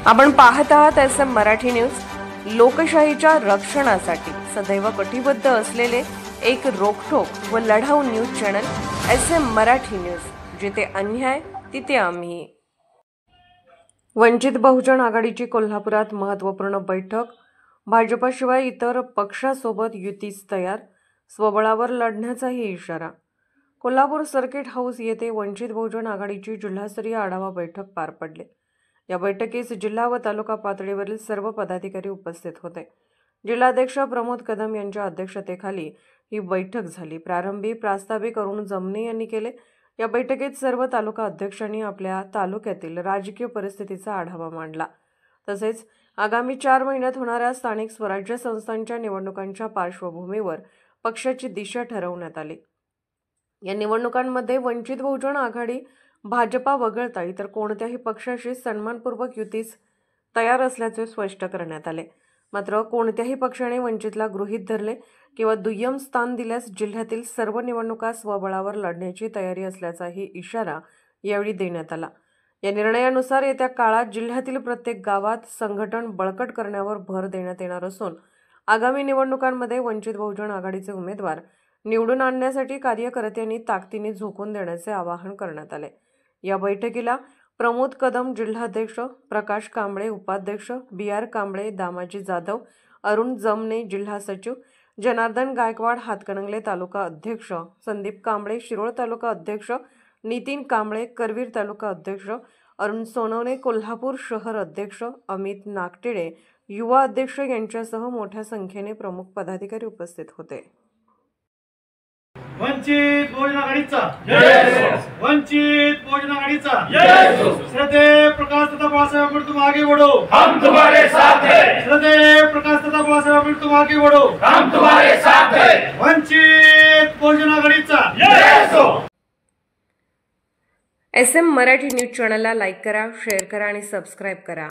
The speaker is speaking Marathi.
आपण पाहत आहात SM मराठी न्यूज। लोकशाहीच्या रक्षणासाठी सदैव कटिबद्ध असलेले एक रोखठोक व लढाऊ news channel SM Marathi news, जिथे अन्याय तिथे आम्ही। वंचित बहुजन आघाडीची कोल्हापुरात महत्त्वपूर्ण बैठक। भाजपशिवाय इतर पक्षासोबत युतीस तयार, स्वबळावर लढण्याचाही इशारा। कोल्हापूर सर्किट हाऊस येथे वंचित बहुजन आघाडीची जिल्हास्तरीय आढावा बैठक पार पडली। या बैठकीस जिल्हा व तालुका पातळीवरील सर्व पदाधिकारी उपस्थित होते। जिल्हाध्यक्ष प्रमोद कदम यांच्या अध्यक्षतेखाली ही बैठक झाली। प्रारंभी प्रास्ताविक अरुण जमने यांनी केले। या बैठकीत सर्व तालुका अध्यक्षांनी आपल्या तालुक्यातील राजकीय परिस्थितीचा आढावा मांडला। तसेच आगामी 4 महिन्यात होणाऱ्या स्थानिक स्वराज्य संस्थांच्या निवडणुकांच्या पार्श्वभूमीवर पक्षाची दिशा ठरवण्यात आली। या निवडणुकांमध्ये वंचित बहुजन आघाडी भाजपा वगळता इतर कोणत्याही पक्षाशी सन्मानपूर्वक युतीस तयार असल्याचे स्पष्ट करण्यात आले। मात्र कोणत्याही पक्षाने वंचितला गृहीत धरले किंवा दुय्यम स्थान दिल्यास जिल्ह्यातील सर्व निवडणुका स्वबळावर लढण्याची तयारी असल्याचाही इशारा यावेळी देण्यात आला। या निर्णयानुसार येत्या काळात जिल्ह्यातील प्रत्येक गावात संघटन बळकट करण्यावर भर देण्यात येणार असून आगामी निवडणुकांमध्ये वंचित बहुजन आघाडीचे उमेदवार निवडून आणण्यासाठी कार्यकर्त्यांनी ताकदीने झोकून देण्याचे आवाहन करण्यात आले। या बैठकीला प्रमोद कदम जिल्हाध्यक्ष, प्रकाश कांबळे उपाध्यक्ष, BR कांबळे, दामाजी जाधव, अरुण जमने जिल्हा सचिव, जनार्दन गायकवाड हातकणंगले तालुका अध्यक्ष, संदीप कांबळे शिरोळ तालुका अध्यक्ष, नितीन कांबळे करवीर तालुका अध्यक्ष, अरुण सोनवणे कोल्हापूर शहर अध्यक्ष, अमित नागटिळे युवा अध्यक्ष यांच्यासह मोठ्या संख्येने प्रमुख पदाधिकारी उपस्थित होते। वंचित बहुजन आघाडीचा जय हो। वंचित बहुजन आघाडीचा जय हो। श्रद्धेय प्रकाश तथा बाळासाहेब आंबेडकर तुम आगे बढ़ो, हम तुम्हारे साथ हैं। श्रद्धेय प्रकाश तथा बाळासाहेब आंबेडकर तुम आगे बढ़ो, हम तुम्हारे साथ हैं। वंचित बहुजन आघाडीचा जय हो। SM मराठी न्यूज चॅनलला लाईक करा, शेअर करा आणि सबस्क्राइब करा।